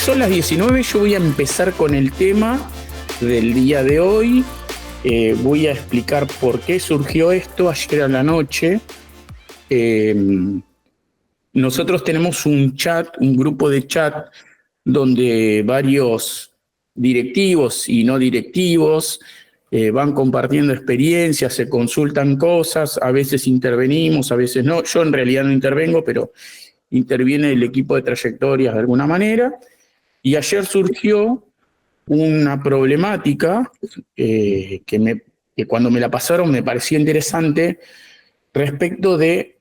son las 19, yo voy a empezar con el tema del día de hoy. Voy a explicar por qué surgió esto ayer a la noche. Nosotros tenemos un chat, un grupo de chat, donde varios directivos y no directivos van compartiendo experiencias, se consultan cosas, a veces intervenimos, a veces no. Yo en realidad no intervengo, pero interviene el equipo de trayectorias de alguna manera. Y ayer surgió una problemática que cuando me la pasaron me parecía interesante, respecto de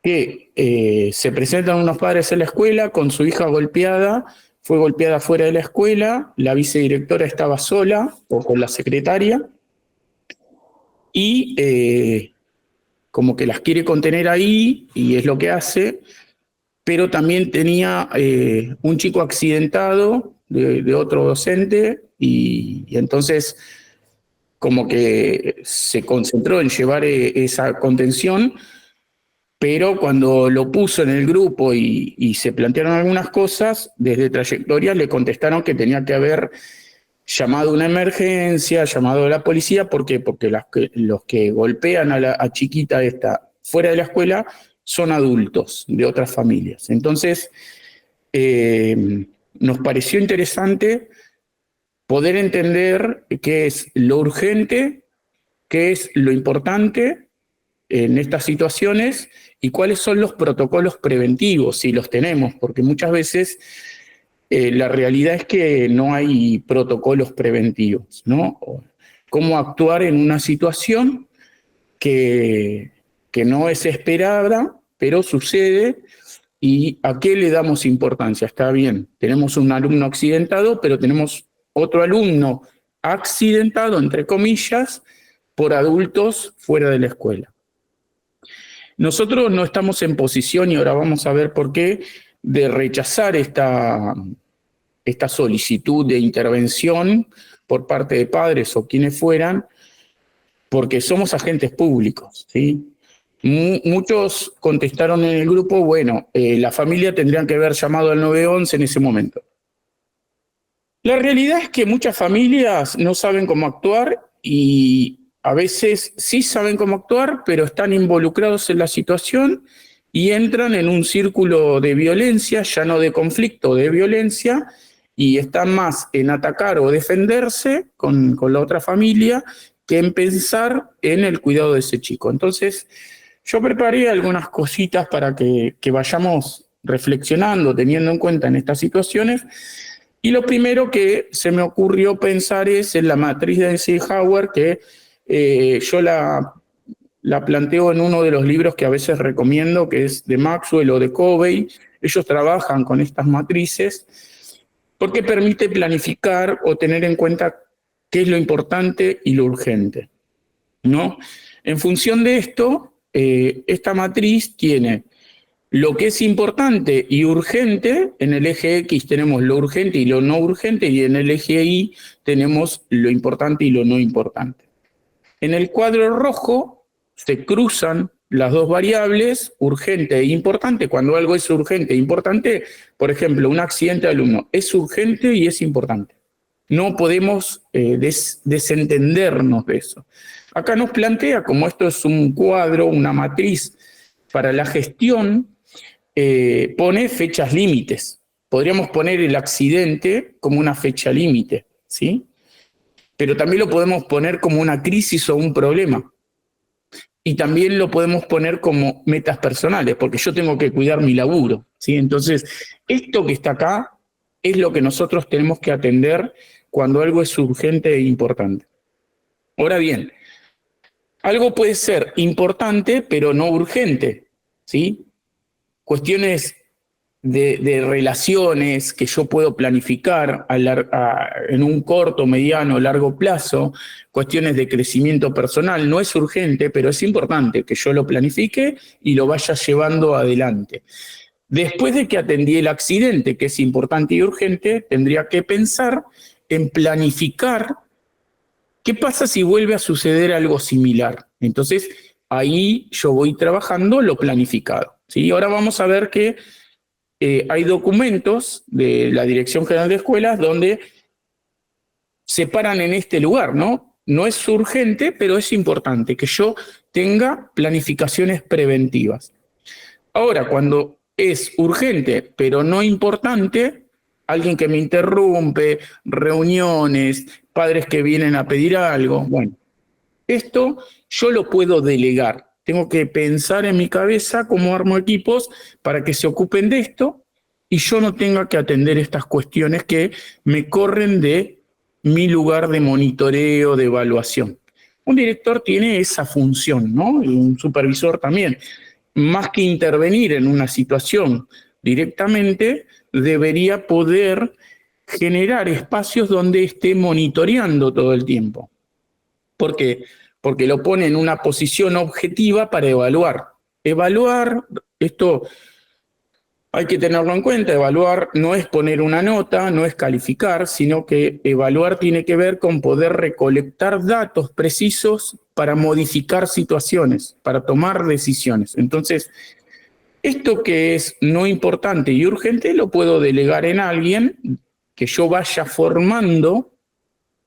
que se presentan unos padres en la escuela con su hija golpeada, fue golpeada fuera de la escuela, la vicedirectora estaba sola o con la secretaria y como que las quiere contener ahí, y es lo que hace, pero también tenía un chico accidentado de otro docente y entonces como que se concentró en llevar esa contención, pero cuando lo puso en el grupo y se plantearon algunas cosas, desde trayectoria le contestaron que tenía que haber llamado una emergencia, llamado a la policía. ¿Por qué? Porque los que golpean a chiquita esta fuera de la escuela son adultos de otras familias. Entonces, nos pareció interesante poder entender qué es lo urgente, qué es lo importante en estas situaciones y cuáles son los protocolos preventivos, si los tenemos, porque muchas veces la realidad es que no hay protocolos preventivos, ¿no? Cómo actuar en una situación que no es esperada, pero sucede, y a qué le damos importancia. Está bien, tenemos un alumno accidentado, pero tenemos otro alumno accidentado, entre comillas, por adultos fuera de la escuela. Nosotros no estamos en posición, y ahora vamos a ver por qué, de rechazar esta solicitud de intervención por parte de padres o quienes fueran, porque somos agentes públicos, ¿sí? Muchos contestaron en el grupo, bueno, la familia tendría que haber llamado al 911 en ese momento. La realidad es que muchas familias no saben cómo actuar, y a veces sí saben cómo actuar, pero están involucrados en la situación y entran en un círculo de violencia, ya no de conflicto, de violencia, y están más en atacar o defenderse con la otra familia que en pensar en el cuidado de ese chico. Entonces, yo preparé algunas cositas para que vayamos reflexionando, teniendo en cuenta en estas situaciones. Y lo primero que se me ocurrió pensar es en la matriz de Eisenhower, que yo la planteo en uno de los libros que a veces recomiendo, que es de Maxwell o de Covey. Ellos trabajan con estas matrices porque permite planificar o tener en cuenta qué es lo importante y lo urgente, ¿no? En función de esto, esta matriz tiene lo que es importante y urgente. En el eje X tenemos lo urgente y lo no urgente, y en el eje Y tenemos lo importante y lo no importante. En el cuadro rojo se cruzan las dos variables, urgente e importante. Cuando algo es urgente e importante, por ejemplo, un accidente de alumno es urgente y es importante. No podemos desentendernos de eso. Acá nos plantea, como esto es un cuadro, una matriz para la gestión, pone fechas límites. Podríamos poner el accidente como una fecha límite, ¿sí? Pero también lo podemos poner como una crisis o un problema. Y también lo podemos poner como metas personales, porque yo tengo que cuidar mi laburo, ¿sí? Entonces, esto que está acá es lo que nosotros tenemos que atender cuando algo es urgente e importante. Ahora bien, algo puede ser importante, pero no urgente, ¿sí? Cuestiones de relaciones que yo puedo planificar en un corto, mediano o largo plazo, cuestiones de crecimiento personal. No es urgente, pero es importante que yo lo planifique y lo vaya llevando adelante. Después de que atendí el accidente, que es importante y urgente, tendría que pensar en planificar qué pasa si vuelve a suceder algo similar. Entonces, ahí yo voy trabajando lo planificado, ¿sí? Ahora vamos a ver que hay documentos de la Dirección General de Escuelas donde se paran en este lugar, ¿no? No es urgente, pero es importante que yo tenga planificaciones preventivas. Ahora, cuando es urgente, pero no importante, alguien que me interrumpe, reuniones, padres que vienen a pedir algo, bueno, esto yo lo puedo delegar. Tengo que pensar en mi cabeza cómo armo equipos para que se ocupen de esto y yo no tenga que atender estas cuestiones que me corren de mi lugar de monitoreo, de evaluación. Un director tiene esa función, ¿no? Y un supervisor también. Más que intervenir en una situación directamente, debería poder generar espacios donde esté monitoreando todo el tiempo. ¿Por qué? Porque lo pone en una posición objetiva para evaluar. Evaluar, esto hay que tenerlo en cuenta, evaluar no es poner una nota, no es calificar, sino que evaluar tiene que ver con poder recolectar datos precisos para modificar situaciones, para tomar decisiones. Entonces, esto que es no importante y urgente lo puedo delegar en alguien que yo vaya formando,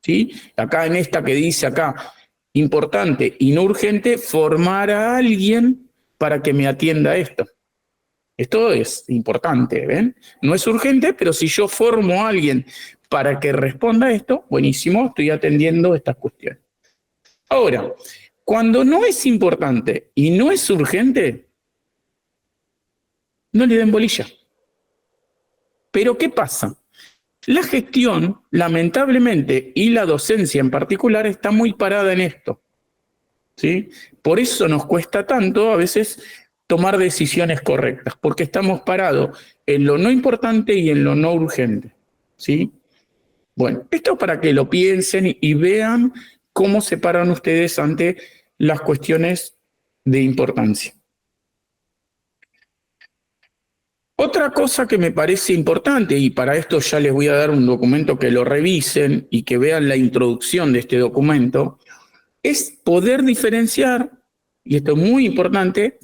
¿sí? Acá en esta que dice acá, importante y no urgente, formar a alguien para que me atienda a esto. Esto es importante, ¿ven? No es urgente, pero si yo formo a alguien para que responda a esto, buenísimo, estoy atendiendo estas cuestiones. Ahora, cuando no es importante y no es urgente, no le den bolilla. Pero ¿qué pasa? La gestión, lamentablemente, y la docencia en particular, está muy parada en esto, ¿sí? Por eso nos cuesta tanto a veces tomar decisiones correctas, porque estamos parados en lo no importante y en lo no urgente, ¿sí? Bueno, esto para que lo piensen y vean cómo se paran ustedes ante las cuestiones de importancia. Otra cosa que me parece importante, y para esto ya les voy a dar un documento que lo revisen y que vean la introducción de este documento, es poder diferenciar, y esto es muy importante,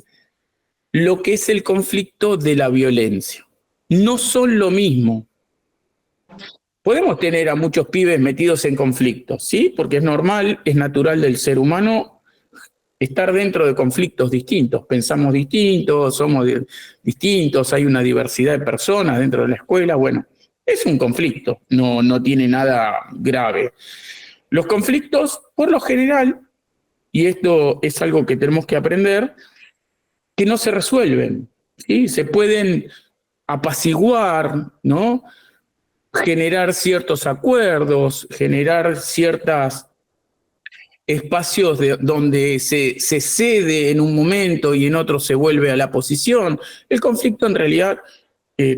lo que es el conflicto de la violencia. No son lo mismo. Podemos tener a muchos pibes metidos en conflictos, ¿sí? Porque es normal, es natural del ser humano estar dentro de conflictos distintos. Pensamos distintos, somos distintos, hay una diversidad de personas dentro de la escuela. Bueno, es un conflicto, no tiene nada grave. Los conflictos, por lo general, y esto es algo que tenemos que aprender, que no se resuelven, ¿sí? Se pueden apaciguar, ¿no? Generar ciertos acuerdos, generar ciertos espacios donde se cede en un momento y en otro se vuelve a la posición. El conflicto en realidad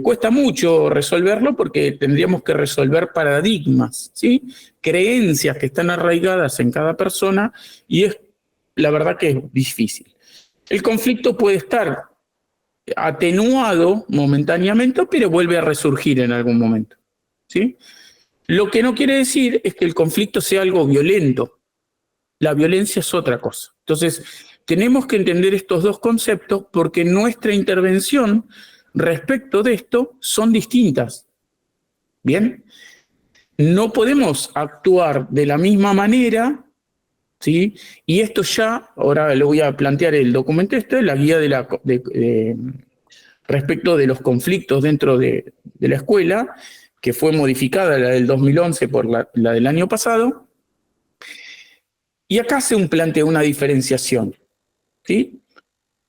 cuesta mucho resolverlo porque tendríamos que resolver paradigmas, ¿sí? Creencias que están arraigadas en cada persona y es la verdad que es difícil. El conflicto puede estar atenuado momentáneamente, pero vuelve a resurgir en algún momento, ¿sí? Lo que no quiere decir es que el conflicto sea algo violento. La violencia es otra cosa. Entonces, tenemos que entender estos dos conceptos porque nuestra intervención respecto de esto son distintas. ¿Bien? No podemos actuar de la misma manera, ¿sí? Y esto ya, ahora le voy a plantear el documento la guía respecto de los conflictos dentro de la escuela, que fue modificada, la del 2011 por la del año pasado. Y acá se plantea una diferenciación, ¿sí?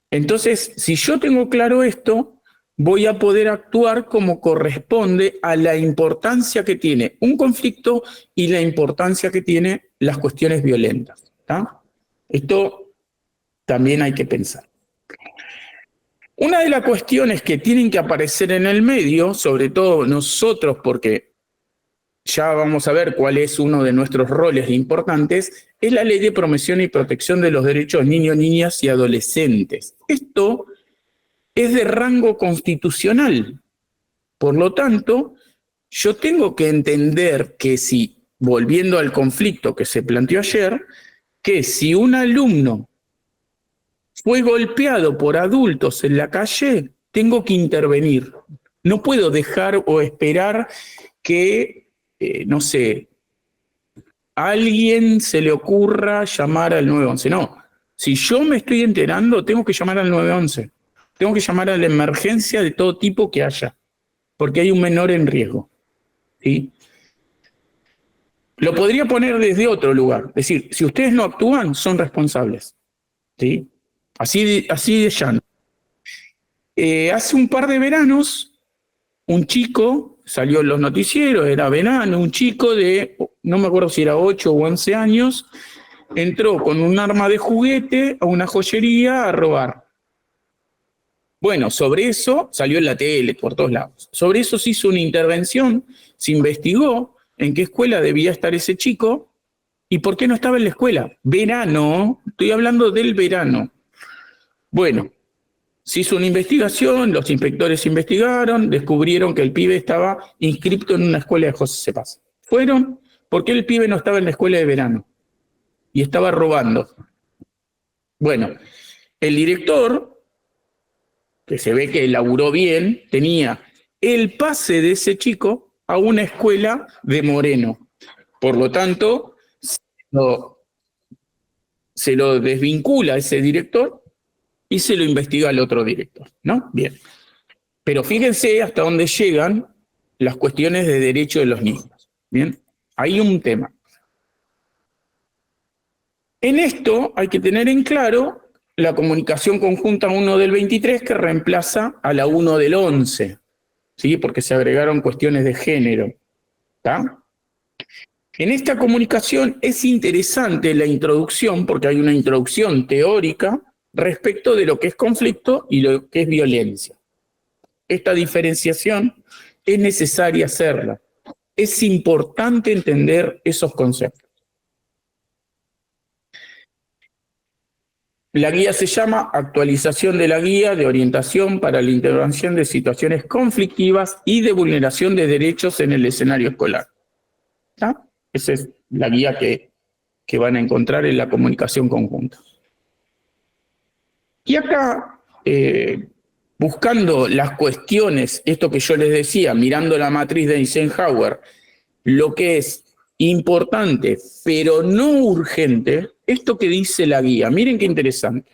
Entonces, si yo tengo claro esto, voy a poder actuar como corresponde a la importancia que tiene un conflicto y la importancia que tiene las cuestiones violentas, ¿tá? Esto también hay que pensar. Una de las cuestiones que tienen que aparecer en el medio, sobre todo nosotros, porque ya vamos a ver cuál es uno de nuestros roles importantes, es la Ley de Promoción y Protección de los Derechos de Niños, Niñas y Adolescentes. Esto es de rango constitucional. Por lo tanto, yo tengo que entender que si, volviendo al conflicto que se planteó ayer, que si un alumno fue golpeado por adultos en la calle, tengo que intervenir. no puedo dejar o esperar que, no sé, a alguien se le ocurra llamar al 911. No, si yo me estoy enterando, tengo que llamar al 911. Tengo que llamar a la emergencia de todo tipo que haya, porque hay un menor en riesgo. ¿Sí? Lo podría poner desde otro lugar. Es decir, si ustedes no actúan, son responsables. ¿Sí? Así de llano. Hace un par de veranos, un chico salió en los noticieros, era verano, un chico de, no me acuerdo si era 8 o 11 años, entró con un arma de juguete a una joyería a robar. Bueno, sobre eso salió en la tele, por todos lados. Sobre eso se hizo una intervención, se investigó en qué escuela debía estar ese chico y por qué no estaba en la escuela. Verano, estoy hablando del verano. Bueno, se hizo una investigación, los inspectores investigaron, descubrieron que el pibe estaba inscripto en una escuela de José Cepaz. Fueron porque el pibe no estaba en la escuela de verano y estaba robando. Bueno, el director, que se ve que laburó bien, tenía el pase de ese chico a una escuela de Moreno. Por lo tanto, se lo desvincula a ese director y se lo investiga al otro director, ¿no? Bien. Pero fíjense hasta dónde llegan las cuestiones de derecho de los niños. Bien, hay un tema. En esto hay que tener en claro la comunicación conjunta 1 del 23 que reemplaza a la 1 del 11, ¿sí? Porque se agregaron cuestiones de género. ¿Está? En esta comunicación es interesante la introducción, porque hay una introducción teórica respecto de lo que es conflicto y lo que es violencia. Esta diferenciación es necesaria hacerla. Es importante entender esos conceptos. La guía se llama Actualización de la Guía de Orientación para la Intervención de Situaciones Conflictivas y de Vulneración de Derechos en el Escenario Escolar. ¿Está? Esa es la guía que van a encontrar en la comunicación conjunta. Y acá, buscando las cuestiones, esto que yo les decía, mirando la matriz de Eisenhower, lo que es importante, pero no urgente, esto que dice la guía. Miren qué interesante.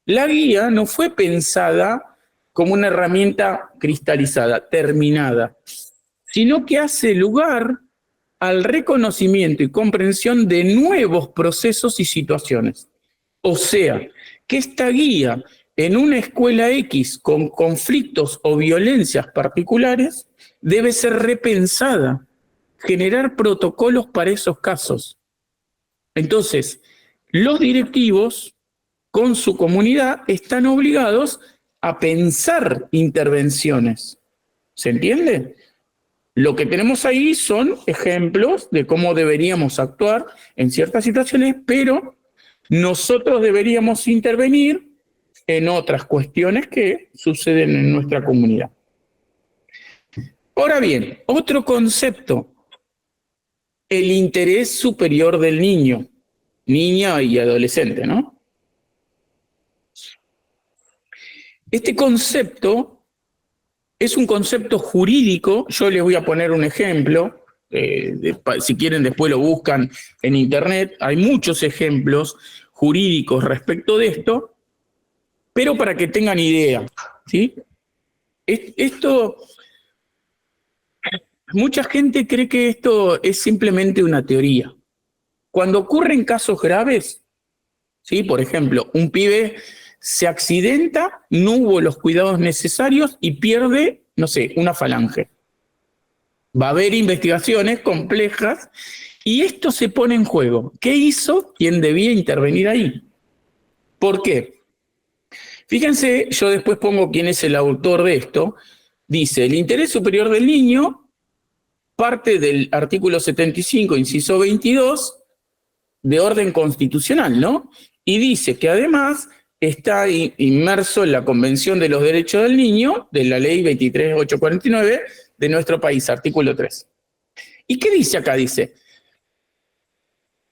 La guía no fue pensada como una herramienta cristalizada, terminada, sino que hace lugar al reconocimiento y comprensión de nuevos procesos y situaciones. O sea, que esta guía en una escuela X con conflictos o violencias particulares debe ser repensada, generar protocolos para esos casos. Entonces, los directivos con su comunidad están obligados a pensar intervenciones. ¿Se entiende? Lo que tenemos ahí son ejemplos de cómo deberíamos actuar en ciertas situaciones, pero nosotros deberíamos intervenir en otras cuestiones que suceden en nuestra comunidad. Ahora bien, otro concepto, el interés superior del niño, niña y adolescente, ¿no? Este concepto es un concepto jurídico. Yo les voy a poner un ejemplo. Si quieren, después lo buscan en internet. Hay muchos ejemplos jurídicos respecto de esto, pero para que tengan idea, ¿sí? Esto, mucha gente cree que esto es simplemente una teoría. Cuando ocurren casos graves, ¿sí? Por ejemplo, un pibe se accidenta, no hubo los cuidados necesarios y pierde, no sé, una falange. Va a haber investigaciones complejas y esto se pone en juego. ¿Qué hizo quien debía intervenir ahí? ¿Por qué? Fíjense, yo después pongo quién es el autor de esto. Dice, el interés superior del niño parte del artículo 75, inciso 22, de orden constitucional, ¿no? Y dice que además está inmerso en la Convención de los Derechos del Niño, de la Ley 23849 de nuestro país, artículo 3. ¿Y qué dice acá? Dice,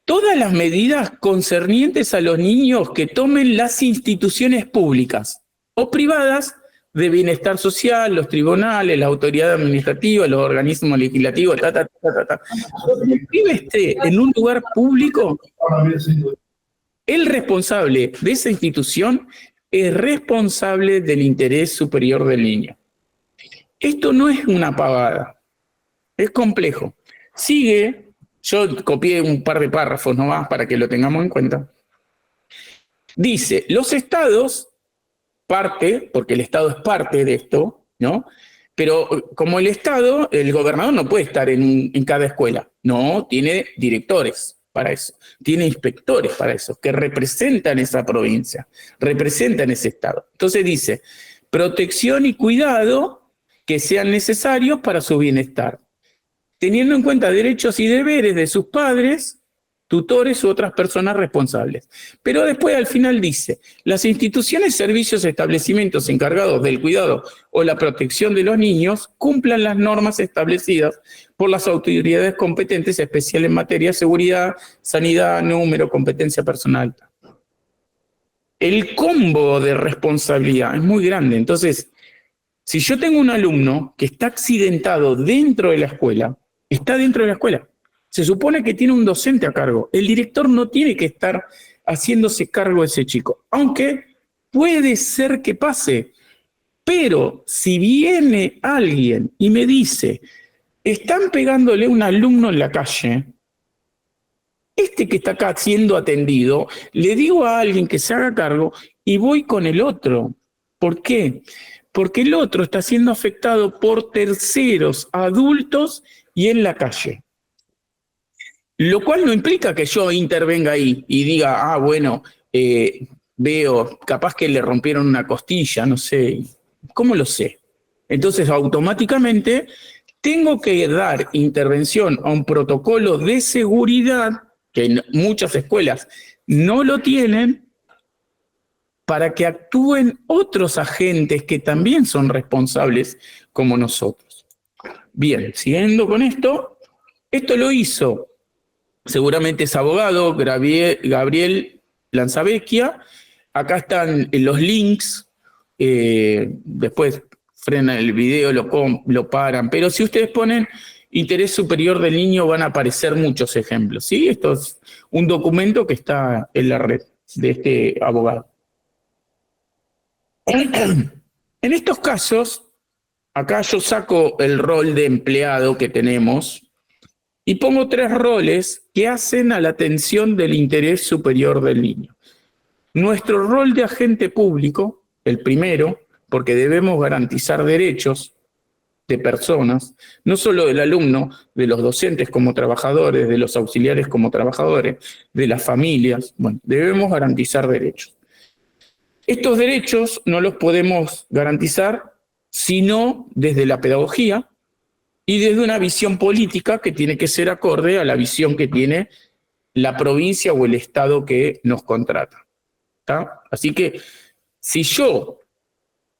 todas las medidas concernientes a los niños que tomen las instituciones públicas o privadas de bienestar social, los tribunales, la autoridad administrativa, los organismos legislativos, Donde el pibe esté en un lugar público, el responsable de esa institución es responsable del interés superior del niño. Esto no es una pavada, es complejo. Sigue, yo copié un par de párrafos nomás para que lo tengamos en cuenta. Dice, los estados, porque el estado es parte de esto, ¿no? Pero como el estado, el gobernador no puede estar en cada escuela, no, tiene directores para eso, tiene inspectores para eso, que representan esa provincia, representan ese estado. Entonces dice, protección y cuidado que sean necesarios para su bienestar, teniendo en cuenta derechos y deberes de sus padres, tutores u otras personas responsables. Pero después al final dice, las instituciones, servicios, establecimientos encargados del cuidado o la protección de los niños cumplan las normas establecidas por las autoridades competentes, especial en materia de seguridad, sanidad, número, competencia personal. El combo de responsabilidad es muy grande. Entonces, si yo tengo un alumno que está accidentado dentro de la escuela, está dentro de la escuela. Se supone que tiene un docente a cargo. El director no tiene que estar haciéndose cargo de ese chico, aunque puede ser que pase. Pero si viene alguien y me dice, están pegándole a un alumno en la calle, este que está acá siendo atendido, le digo a alguien que se haga cargo y voy con el otro. ¿Por qué? Porque el otro está siendo afectado por terceros, adultos y en la calle. Lo cual no implica que yo intervenga ahí y diga, bueno, veo, capaz que le rompieron una costilla, no sé. ¿Cómo lo sé? Entonces, automáticamente tengo que dar intervención a un protocolo de seguridad, que en muchas escuelas no lo tienen, para que actúen otros agentes que también son responsables como nosotros. Bien, siguiendo con esto lo hizo, seguramente es abogado, Gabriel Lanzavecchia. Acá están los links, después frenan el video, lo paran, pero si ustedes ponen interés superior del niño van a aparecer muchos ejemplos, ¿sí? Esto es un documento que está en la red de este abogado. En estos casos, acá yo saco el rol de empleado que tenemos y pongo 3 roles que hacen a la atención del interés superior del niño. Nuestro rol de agente público, el primero, porque debemos garantizar derechos de personas, no solo del alumno, de los docentes como trabajadores, de los auxiliares como trabajadores, de las familias, bueno, debemos garantizar derechos. Estos derechos no los podemos garantizar sino desde la pedagogía y desde una visión política que tiene que ser acorde a la visión que tiene la provincia o el estado que nos contrata. ¿Tá? Así que si yo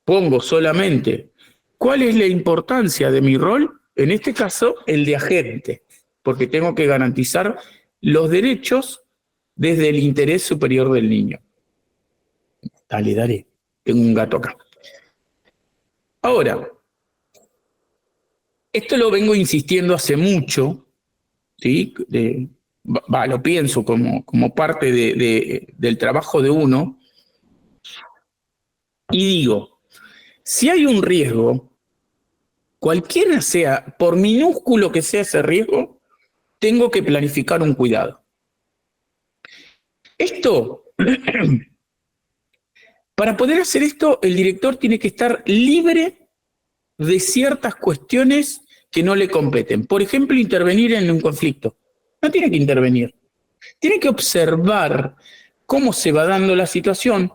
pongo solamente cuál es la importancia de mi rol, en este caso el de agente, porque tengo que garantizar los derechos desde el interés superior del niño. Dale, tengo un gato acá. Ahora, esto lo vengo insistiendo hace mucho, ¿sí? Lo pienso como parte del trabajo de uno, y digo, si hay un riesgo, cualquiera sea, por minúsculo que sea ese riesgo, tengo que planificar un cuidado. Para poder hacer esto, el director tiene que estar libre de ciertas cuestiones que no le competen. Por ejemplo, intervenir en un conflicto. No tiene que intervenir. Tiene que observar cómo se va dando la situación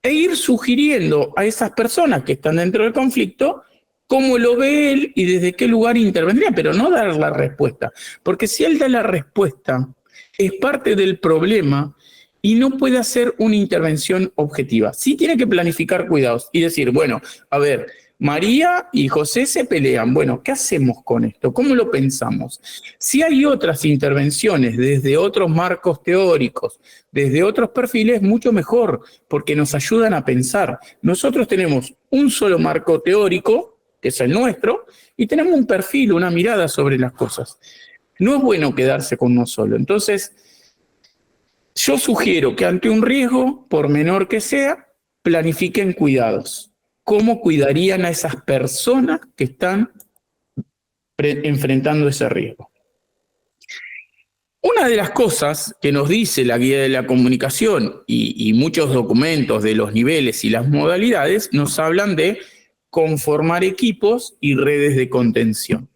e ir sugiriendo a esas personas que están dentro del conflicto cómo lo ve él y desde qué lugar intervendría, pero no dar la respuesta. Porque si él da la respuesta, es parte del problema y no puede hacer una intervención objetiva. Sí tiene que planificar cuidados y decir, bueno, a ver, María y José se pelean. Bueno, ¿qué hacemos con esto? ¿Cómo lo pensamos? Si hay otras intervenciones desde otros marcos teóricos, desde otros perfiles, mucho mejor, porque nos ayudan a pensar. Nosotros tenemos un solo marco teórico, que es el nuestro, y tenemos un perfil, una mirada sobre las cosas. No es bueno quedarse con uno solo. Entonces, yo sugiero que ante un riesgo, por menor que sea, planifiquen cuidados. ¿Cómo cuidarían a esas personas que están enfrentando ese riesgo? Una de las cosas que nos dice la guía de la comunicación y muchos documentos de los niveles y las modalidades nos hablan de conformar equipos y redes de contención.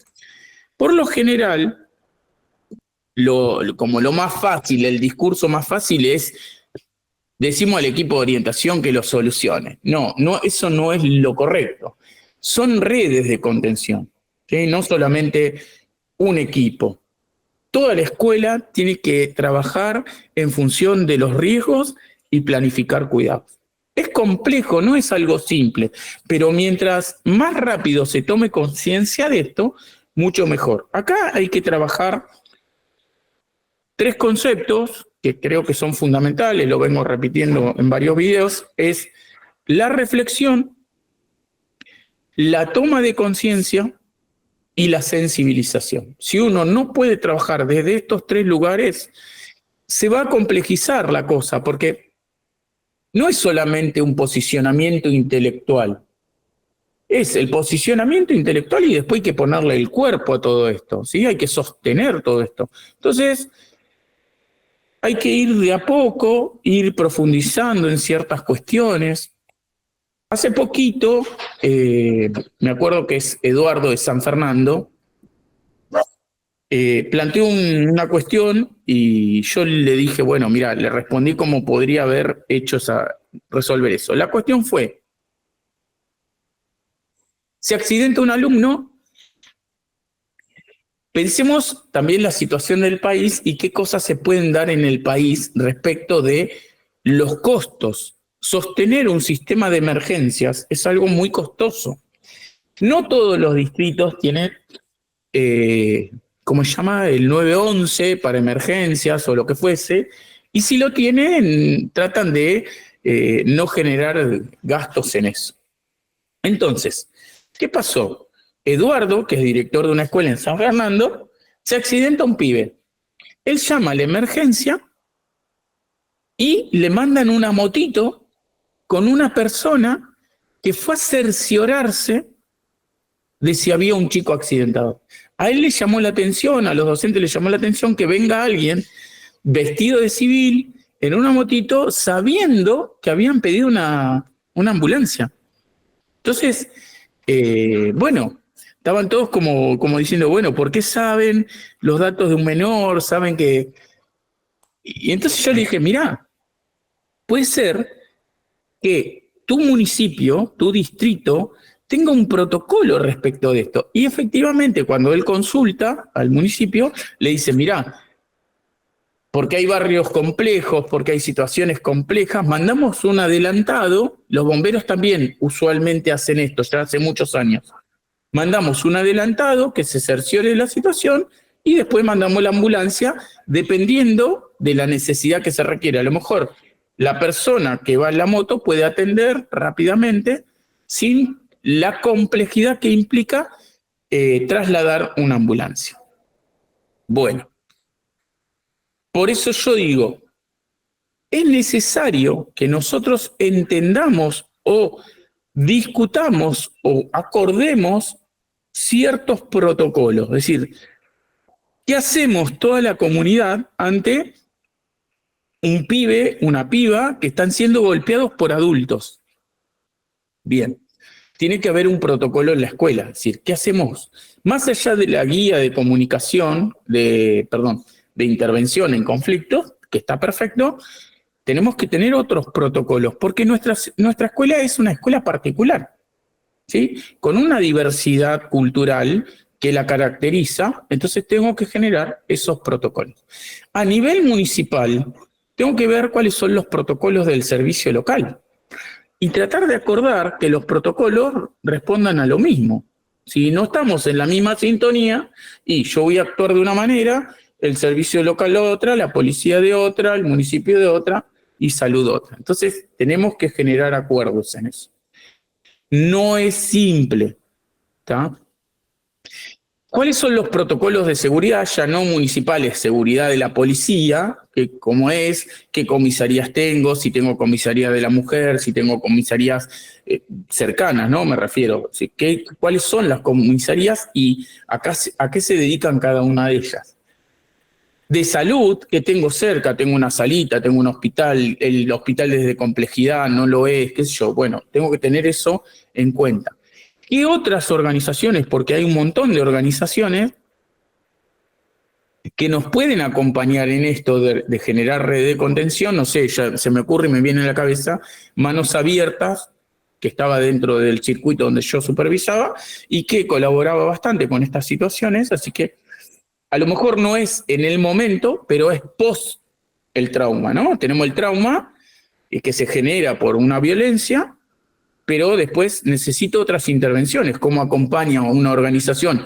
Por lo general, como lo más fácil, el discurso más fácil es: decimos al equipo de orientación que lo solucione. No, eso no es lo correcto. Son redes de contención, ¿sí? No solamente un equipo. Toda la escuela tiene que trabajar en función de los riesgos y planificar cuidados. Es complejo, no es algo simple, pero mientras más rápido se tome conciencia de esto, mucho mejor. Acá hay que trabajar 3 conceptos que creo que son fundamentales, lo vengo repitiendo en varios videos, es la reflexión, la toma de conciencia y la sensibilización. Si uno no puede trabajar desde estos 3 lugares, se va a complejizar la cosa, porque no es solamente un posicionamiento intelectual, es el posicionamiento intelectual y después hay que ponerle el cuerpo a todo esto, ¿sí? Hay que sostener todo esto. Entonces, hay que ir de a poco, ir profundizando en ciertas cuestiones. Hace poquito, me acuerdo que es Eduardo de San Fernando, planteó una cuestión y yo le dije, bueno, mira, le respondí cómo podría haber hecho resolver eso. La cuestión fue: se accidenta un alumno, pensemos también la situación del país y qué cosas se pueden dar en el país respecto de los costos. Sostener un sistema de emergencias es algo muy costoso. No todos los distritos tienen, ¿cómo se llama?, el 911 para emergencias o lo que fuese, y si lo tienen, tratan de no generar gastos en eso. Entonces, ¿qué pasó? Eduardo, que es director de una escuela en San Fernando, se accidenta un pibe. Él llama a la emergencia y le mandan una motito con una persona que fue a cerciorarse de si había un chico accidentado. A él le llamó la atención, a los docentes les llamó la atención que venga alguien vestido de civil en una motito sabiendo que habían pedido una ambulancia. Entonces, bueno, estaban todos como diciendo, bueno, ¿por qué saben los datos de un menor? Saben que... Y entonces yo le dije, mirá, puede ser que tu municipio, tu distrito, tenga un protocolo respecto de esto. Y efectivamente, cuando él consulta al municipio, le dice, mirá, porque hay barrios complejos, porque hay situaciones complejas, mandamos un adelantado. Los bomberos también usualmente hacen esto, ya hace muchos años. Mandamos un adelantado que se cerciore de la situación y después mandamos la ambulancia dependiendo de la necesidad que se requiere. A lo mejor la persona que va en la moto puede atender rápidamente sin la complejidad que implica trasladar una ambulancia. Bueno, por eso yo digo, es necesario que nosotros entendamos o discutamos o acordemos ciertos protocolos. Es decir, ¿qué hacemos toda la comunidad ante un pibe, una piba que están siendo golpeados por adultos? Bien, tiene que haber un protocolo en la escuela. Es decir, ¿qué hacemos? Más allá de la guía de comunicación, de intervención en conflictos, que está perfecto, tenemos que tener otros protocolos, porque nuestra escuela es una escuela particular, ¿sí? Con una diversidad cultural que la caracteriza, entonces tengo que generar esos protocolos. A nivel municipal, tengo que ver cuáles son los protocolos del servicio local. y tratar de acordar que los protocolos respondan a lo mismo. Si no estamos en la misma sintonía y yo voy a actuar de una manera, el servicio local de otra, la policía de otra, el municipio de otra y salud de otra. Entonces tenemos que generar acuerdos en eso. No es simple, ¿está? ¿Cuáles son los protocolos de seguridad, ya no municipales, seguridad de la policía? ¿Cómo es? ¿Qué comisarías tengo? Si tengo comisaría de la mujer, si tengo comisarías cercanas, ¿no? Me refiero. ¿Cuáles son las comisarías y a qué se dedican cada una de ellas? De salud, que tengo cerca, tengo una salita, tengo un hospital, el hospital es de complejidad, no lo es, qué sé yo. Bueno, tengo que tener eso en cuenta. ¿Qué otras organizaciones? Porque hay un montón de organizaciones que nos pueden acompañar en esto de generar red de contención. No sé, ya se me ocurre y me viene a la cabeza Manos Abiertas, que estaba dentro del circuito donde yo supervisaba y que colaboraba bastante con estas situaciones. Así que a lo mejor no es en el momento, pero es post el trauma, ¿no? Tenemos el trauma que se genera por una violencia, pero después necesito otras intervenciones. ¿Cómo acompaña a una organización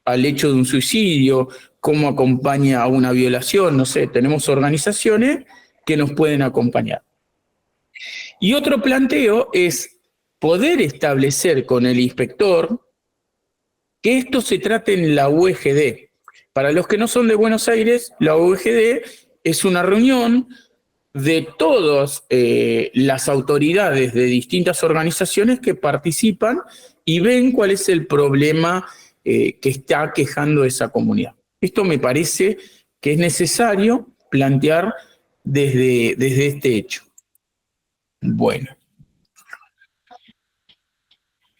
al hecho de un suicidio? ¿Cómo acompaña a una violación? No sé, tenemos organizaciones que nos pueden acompañar. Y otro planteo es poder establecer con el inspector que esto se trate en la UGD. Para los que no son de Buenos Aires, la UGD es una reunión de todas las autoridades de distintas organizaciones que participan y ven cuál es el problema que está quejando esa comunidad. Esto me parece que es necesario plantear desde este hecho. Bueno.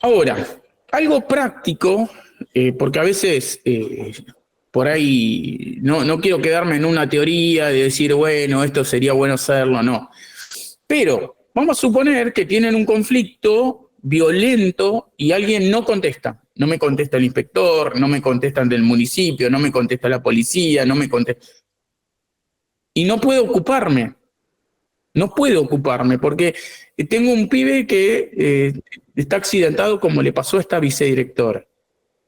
Ahora, algo práctico, porque a veces por ahí no quiero quedarme en una teoría de decir, bueno, esto sería bueno hacerlo, no. Pero vamos a suponer que tienen un conflicto violento y alguien no contesta. No me contesta el inspector, no me contestan del municipio, no me contesta la policía, no me contesta. Y no puedo ocuparme. No puedo ocuparme porque tengo un pibe que está accidentado como le pasó a esta vicedirectora.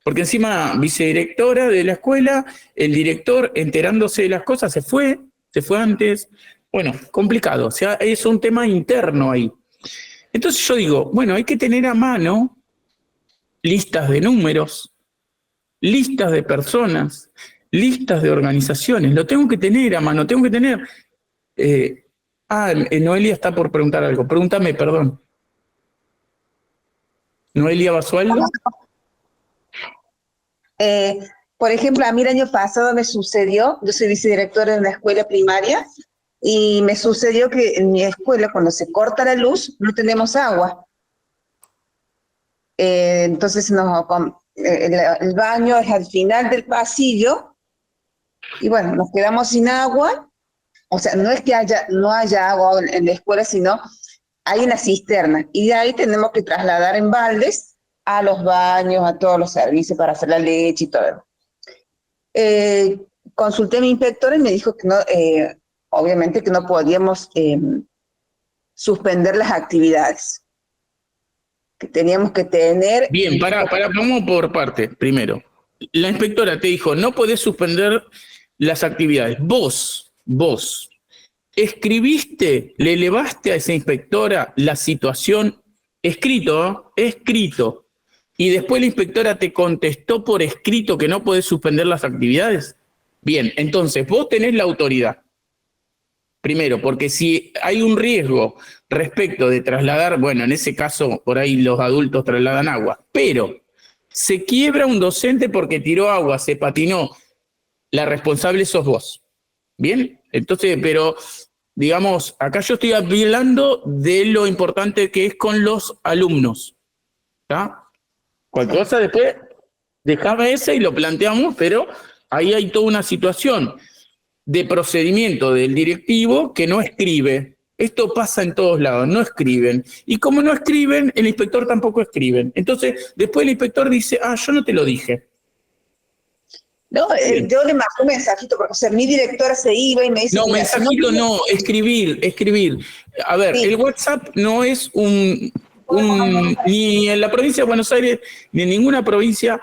Porque encima, vicedirectora de la escuela, el director enterándose de las cosas se fue antes. Bueno, complicado, o sea, es un tema interno ahí. Entonces yo digo, bueno, hay que tener a mano listas de números, listas de personas, listas de organizaciones. Lo tengo que tener a mano, tengo que tener... Noelia está por preguntar algo. Pregúntame, perdón. ¿Noelia Basualdo? Por ejemplo, a mí el año pasado me sucedió, yo soy vicedirectora de una escuela primaria, y me sucedió que en mi escuela, cuando se corta la luz, no tenemos agua. Entonces el baño es al final del pasillo, y bueno, nos quedamos sin agua. O sea, no es que no haya agua en la escuela, sino hay una cisterna, y de ahí tenemos que trasladar en baldes a los baños, a todos los servicios para hacer la leche y todo. Consulté a mi inspector y me dijo que no, obviamente que no podíamos suspender las actividades, que teníamos que tener... Bien, vamos por parte. Primero, la inspectora te dijo, no podés suspender las actividades. Vos, escribiste, le elevaste a esa inspectora la situación escrito, y después la inspectora te contestó por escrito que no podés suspender las actividades. Bien, entonces vos tenés la autoridad. Primero, porque si hay un riesgo respecto de trasladar, bueno, en ese caso por ahí los adultos trasladan agua, pero se quiebra un docente porque tiró agua, se patinó, la responsable sos vos. Bien, entonces, pero digamos, acá yo estoy hablando de lo importante que es con los alumnos. ¿Está? Cualquier cosa después, dejame ese y lo planteamos, pero ahí hay toda una situación de procedimiento del directivo que no escribe. Esto pasa en todos lados, no escriben. Y como no escriben, el inspector tampoco escribe. Entonces, después el inspector dice, yo no te lo dije. No, yo le mandé un mensajito porque, o sea, mi directora se iba y me dice, No, mira, mensajito no, escribir. A ver, sí, el WhatsApp no es ni en la provincia de Buenos Aires, ni en ninguna provincia,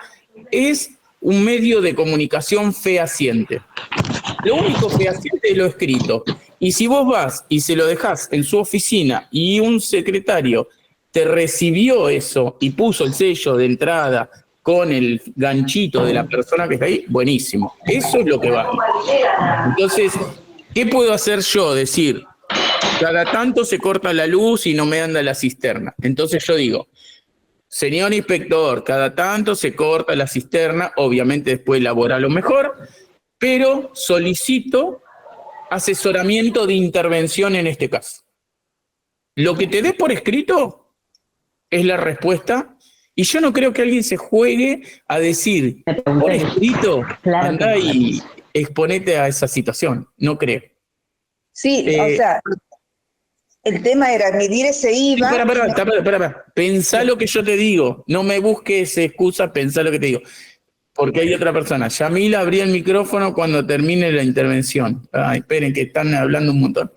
es un medio de comunicación fehaciente. Lo único fehaciente es lo escrito. Y si vos vas y se lo dejás en su oficina y un secretario te recibió eso y puso el sello de entrada con el ganchito de la persona que está ahí, buenísimo. Eso es lo que vale. Entonces, ¿qué puedo hacer yo? Decir, cada tanto se corta la luz y no me anda la cisterna. Entonces yo digo, señor inspector, cada tanto se corta la cisterna, obviamente después elabora lo mejor, pero solicito asesoramiento de intervención en este caso. Lo que te dé por escrito es la respuesta y yo no creo que alguien se juegue a decir por escrito, anda y exponete a esa situación. No creo. sí, o sea, el tema era, mi dire se iba. Para. Pensá lo que yo te digo. No me busques excusa, pensá lo que te digo. Porque hay otra persona. Yamila, abrí el micrófono cuando termine la intervención. Ay, esperen, que están hablando un montón.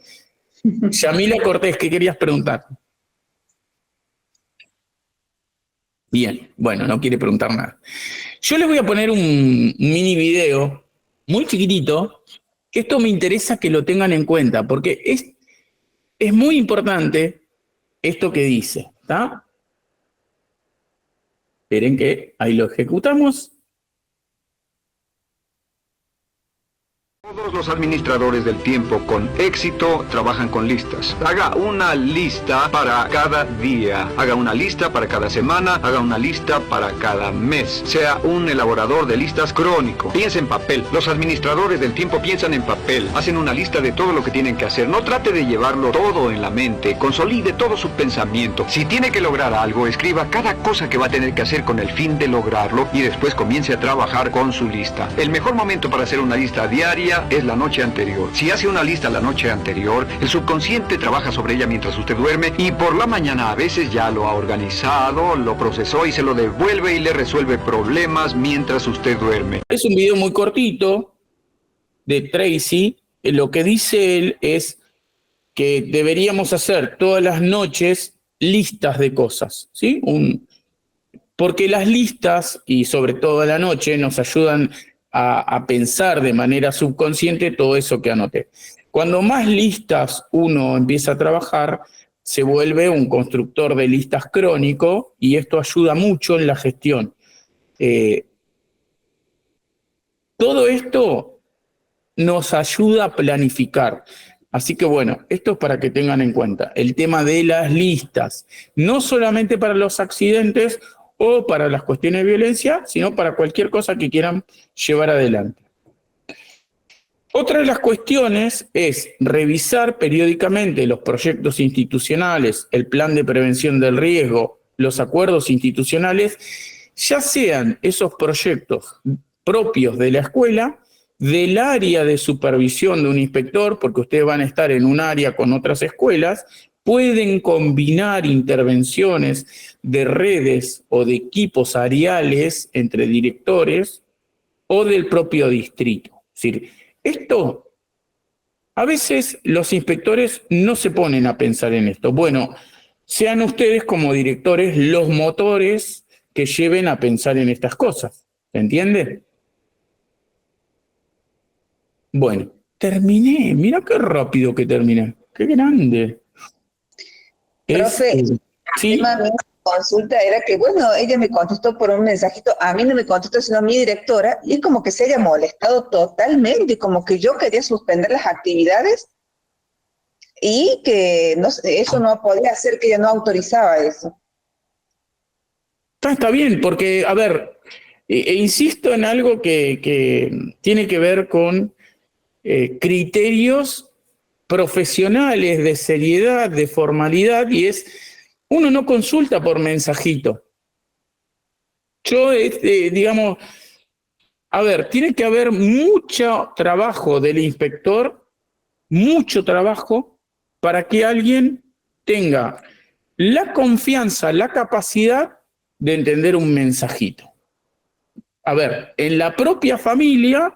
Yamila Cortés, ¿qué querías preguntar? Bien, bueno, no quiere preguntar nada. Yo les voy a poner un mini video muy chiquitito, que esto me interesa que lo tengan en cuenta, porque es muy importante esto que dice, ¿está? Esperen que ahí lo ejecutamos. Todos los administradores del tiempo con éxito trabajan con listas. Haga una lista para cada día, haga una lista para cada semana, haga una lista para cada mes. Sea un elaborador de listas crónico. Piense en papel. Los administradores del tiempo piensan en papel. Hacen una lista de todo lo que tienen que hacer. No trate de llevarlo todo en la mente. Consolide todo su pensamiento. Si tiene que lograr algo, escriba cada cosa que va a tener que hacer con el fin de lograrlo y después comience a trabajar con su lista. El mejor momento para hacer una lista diaria es la noche anterior. Si hace una lista la noche anterior, el subconsciente trabaja sobre ella mientras usted duerme y por la mañana a veces ya lo ha organizado, lo procesó y se lo devuelve y le resuelve problemas mientras usted duerme. Es un video muy cortito de Tracy. Lo que dice él es que deberíamos hacer todas las noches listas de cosas, ¿sí? Porque las listas, y sobre todo a la noche, nos ayudan a pensar de manera subconsciente todo eso que anoté. Cuando más listas uno empieza a trabajar, se vuelve un constructor de listas crónico y esto ayuda mucho en la gestión. Todo esto nos ayuda a planificar. Así que bueno, esto es para que tengan en cuenta el tema de las listas, no solamente para los accidentes o para las cuestiones de violencia, sino para cualquier cosa que quieran llevar adelante. Otra de las cuestiones es revisar periódicamente los proyectos institucionales, el plan de prevención del riesgo, los acuerdos institucionales, ya sean esos proyectos propios de la escuela, del área de supervisión de un inspector, porque ustedes van a estar en un área con otras escuelas, pueden combinar intervenciones de redes o de equipos áreales entre directores o del propio distrito. Es decir, esto, a veces los inspectores no se ponen a pensar en esto. Bueno, sean ustedes como directores los motores que lleven a pensar en estas cosas. ¿Se entiende? Bueno, terminé. Mira qué rápido que terminé. Qué grande. Profe, el ¿sí? tema de mi consulta era que, bueno, ella me contestó por un mensajito, a mí no me contestó sino mi directora, y es como que se haya molestado totalmente, como que yo quería suspender las actividades y que no, eso no podía hacer, que ella no autorizaba eso. Está bien, porque, a ver, insisto en algo que tiene que ver con criterios profesionales de seriedad, de formalidad, y es, uno no consulta por mensajito. Yo, digamos, a ver, tiene que haber mucho trabajo del inspector, mucho trabajo, para que alguien tenga la confianza, la capacidad de entender un mensajito. A ver, en la propia familia,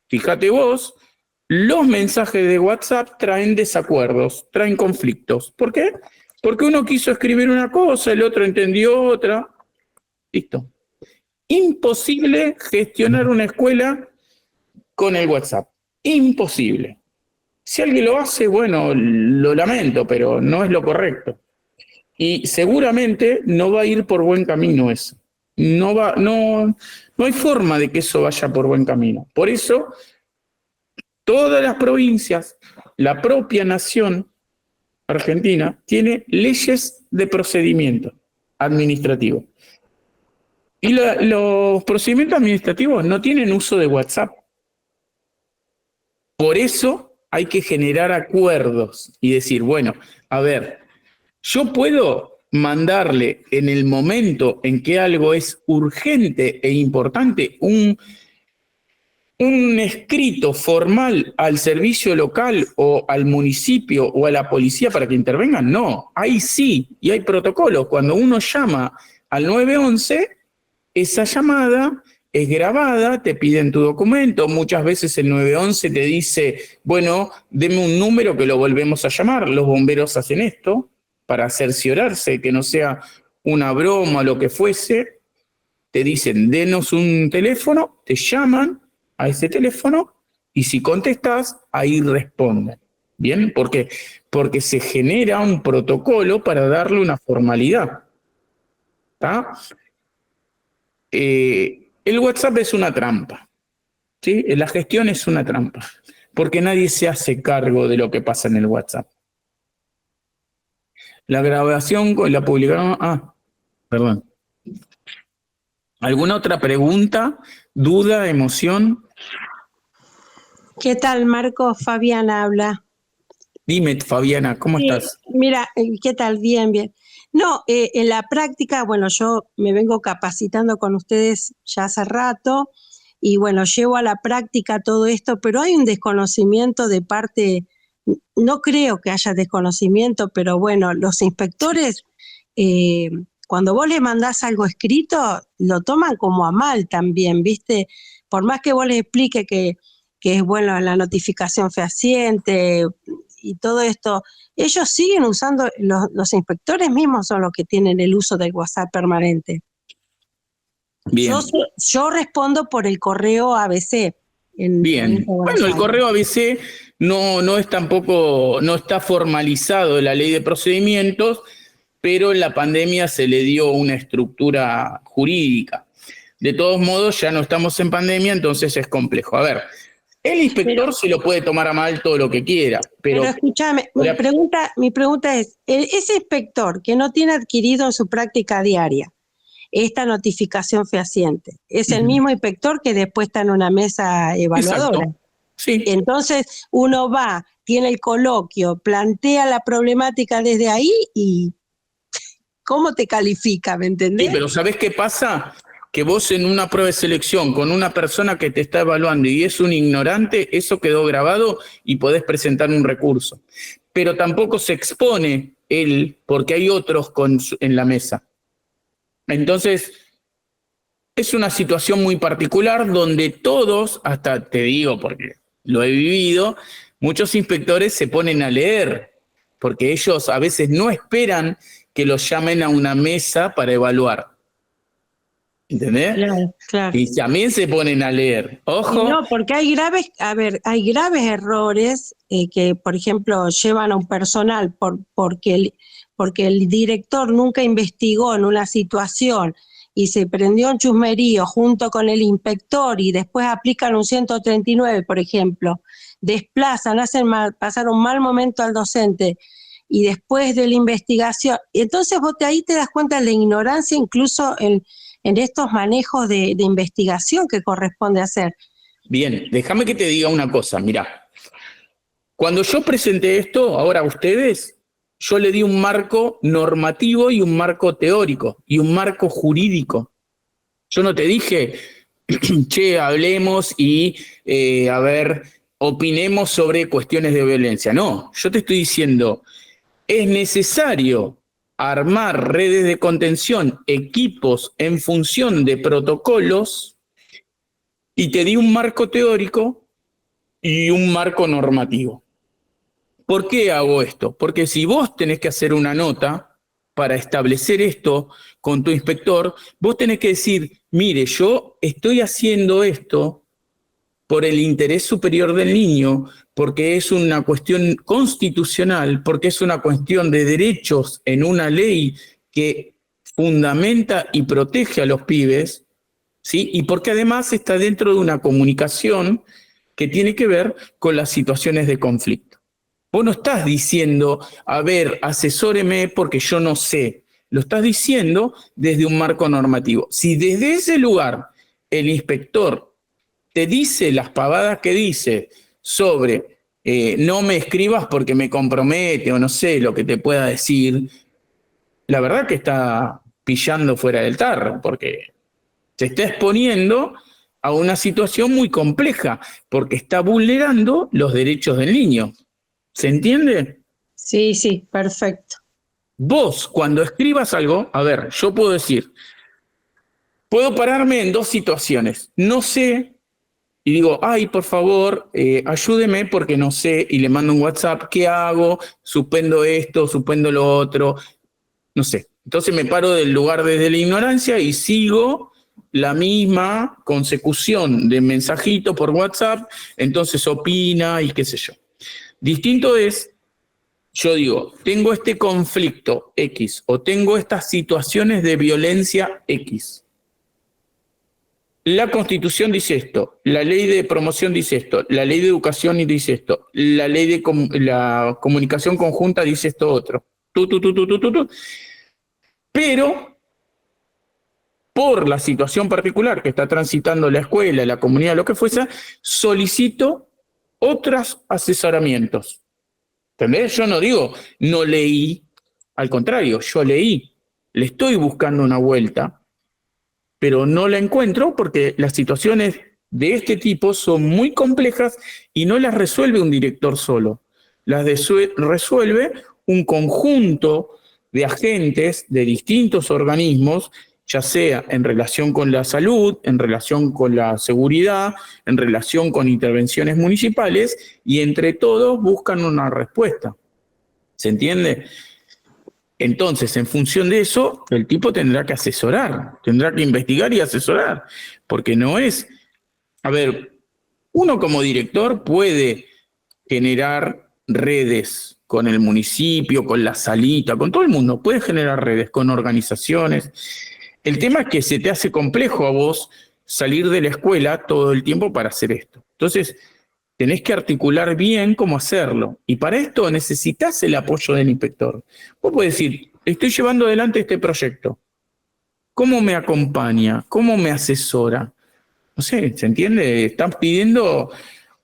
fíjate vos, los mensajes de WhatsApp traen desacuerdos, traen conflictos. ¿Por qué? Porque uno quiso escribir una cosa, el otro entendió otra. Listo. Imposible gestionar una escuela con el WhatsApp. Imposible. Si alguien lo hace, bueno, lo lamento, pero no es lo correcto. Y seguramente no va a ir por buen camino eso. No hay forma de que eso vaya por buen camino. Por eso, todas las provincias, la propia nación argentina, tiene leyes de procedimiento administrativo. Y los procedimientos administrativos no tienen uso de WhatsApp. Por eso hay que generar acuerdos y decir, bueno, a ver, yo puedo mandarle en el momento en que algo es urgente e importante un escrito formal al servicio local o al municipio o a la policía para que intervengan. No, ahí sí, y hay protocolos. Cuando uno llama al 911, esa llamada es grabada, te piden tu documento, muchas veces el 911 te dice, bueno, deme un número que lo volvemos a llamar. Los bomberos hacen esto para cerciorarse que no sea una broma o lo que fuese. Te dicen, denos un teléfono, te llaman a ese teléfono y si contestás, ahí responden. ¿Bien? ¿Por qué? Porque se genera un protocolo para darle una formalidad. ¿Está? El WhatsApp es una trampa, ¿sí? La gestión es una trampa, porque nadie se hace cargo de lo que pasa en el WhatsApp. La grabación la publicaron... perdón. ¿Alguna otra pregunta, duda, emoción? ¿Qué tal, Marco? Fabiana habla. Dime, Fabiana, ¿cómo estás? Mira, ¿qué tal? Bien, bien. No, en la práctica, bueno, yo me vengo capacitando con ustedes ya hace rato y bueno, llevo a la práctica todo esto, pero hay un desconocimiento de parte, no creo que haya desconocimiento, pero bueno, los inspectores, cuando vos le mandás algo escrito, lo toman como a mal también, ¿viste? Por más que vos les explique que es bueno la notificación fehaciente y todo esto, ellos siguen usando, los inspectores mismos son los que tienen el uso del WhatsApp permanente. Bien. Yo respondo por el correo ABC. Bien. Bueno, el correo ABC no es tampoco, no está formalizado en la ley de procedimientos, pero en la pandemia se le dio una estructura jurídica. De todos modos, ya no estamos en pandemia, entonces es complejo. A ver, el inspector se lo puede tomar a mal todo lo que quiera, pero escúchame, mi pregunta es, ese inspector que no tiene adquirido en su práctica diaria esta notificación fehaciente, es el mismo inspector que después está en una mesa evaluadora. Exacto. Sí. Entonces uno va, tiene el coloquio, plantea la problemática desde ahí y ¿cómo te califica? ¿Me entendés? Sí, pero ¿sabés qué pasa? Que vos en una prueba de selección con una persona que te está evaluando y es un ignorante, eso quedó grabado y podés presentar un recurso. Pero tampoco se expone él porque hay otros en la mesa. Entonces, es una situación muy particular donde todos, hasta te digo porque lo he vivido, muchos inspectores se ponen a leer porque ellos a veces no esperan que los llamen a una mesa para evaluar. ¿Entendés? Claro. Y también se ponen a leer. Ojo. No, porque hay graves errores que, por ejemplo, llevan a un personal porque el director nunca investigó en una situación y se prendió un chusmerío junto con el inspector y después aplican un 139, por ejemplo, desplazan, pasar un mal momento al docente y después de la investigación, entonces vos ahí te das cuenta de la ignorancia incluso en estos manejos de investigación que corresponde hacer. Bien, déjame que te diga una cosa, mirá. Cuando yo presenté esto, ahora a ustedes, yo le di un marco normativo y un marco teórico y un marco jurídico. Yo no te dije, che, hablemos y, opinemos sobre cuestiones de violencia. No, yo te estoy diciendo, es necesario armar redes de contención, equipos en función de protocolos y te di un marco teórico y un marco normativo. ¿Por qué hago esto? Porque si vos tenés que hacer una nota para establecer esto con tu inspector, vos tenés que decir, mire, yo estoy haciendo esto por el interés superior del niño, porque es una cuestión constitucional, porque es una cuestión de derechos en una ley que fundamenta y protege a los pibes, ¿sí? Y porque además está dentro de una comunicación que tiene que ver con las situaciones de conflicto. Vos no estás diciendo, a ver, asesóreme porque yo no sé. Lo estás diciendo desde un marco normativo. Si desde ese lugar el inspector te dice las pavadas que dice sobre no me escribas porque me compromete o no sé lo que te pueda decir, la verdad que está pillando fuera del tarro porque se está exponiendo a una situación muy compleja porque está vulnerando los derechos del niño. ¿Se entiende? Sí, sí, perfecto. Vos, cuando escribas algo, a ver, yo puedo decir, puedo pararme en dos situaciones. No sé, y digo, ay, por favor, ayúdeme porque no sé, y le mando un WhatsApp, ¿qué hago? Suspendo esto, suspendo lo otro, no sé. Entonces me paro del lugar desde la ignorancia y sigo la misma consecución de mensajito por WhatsApp, entonces opina y qué sé yo. Distinto es, yo digo, tengo este conflicto X o tengo estas situaciones de violencia X. La Constitución dice esto, la ley de promoción dice esto, la ley de educación dice esto, la ley de la comunicación conjunta dice esto otro. Pero por la situación particular que está transitando la escuela, la comunidad, lo que fuese, solicito otros asesoramientos. ¿Entendés? Yo no digo, no leí, al contrario, yo leí, le estoy buscando una vuelta, pero no la encuentro porque las situaciones de este tipo son muy complejas y no las resuelve un director solo, las resuelve un conjunto de agentes de distintos organismos, ya sea en relación con la salud, en relación con la seguridad, en relación con intervenciones municipales, y entre todos buscan una respuesta. ¿Se entiende? Entonces, en función de eso, el tipo tendrá que asesorar, tendrá que investigar y asesorar, porque no es, a ver, uno como director puede generar redes con el municipio, con la salita, con todo el mundo, puede generar redes con organizaciones. El tema es que se te hace complejo a vos salir de la escuela todo el tiempo para hacer esto. Entonces, tenés que articular bien cómo hacerlo. Y para esto necesitas el apoyo del inspector. Vos podés decir, estoy llevando adelante este proyecto. ¿Cómo me acompaña? ¿Cómo me asesora? No sé, ¿se entiende? Están pidiendo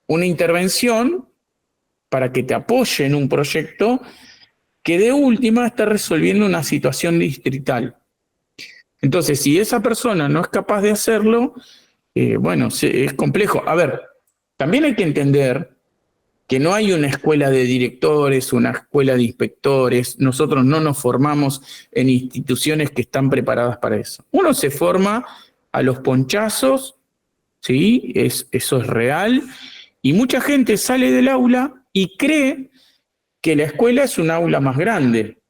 una intervención para que te apoye en un proyecto que de última está resolviendo una situación distrital. Entonces, si esa persona no es capaz de hacerlo, bueno, es complejo. A ver, también hay que entender que no hay una escuela de directores, una escuela de inspectores. Nosotros no nos formamos en instituciones que están preparadas para eso. Uno se forma a los ponchazos, ¿sí? Eso es real. Y mucha gente sale del aula y cree que la escuela es un aula más grande.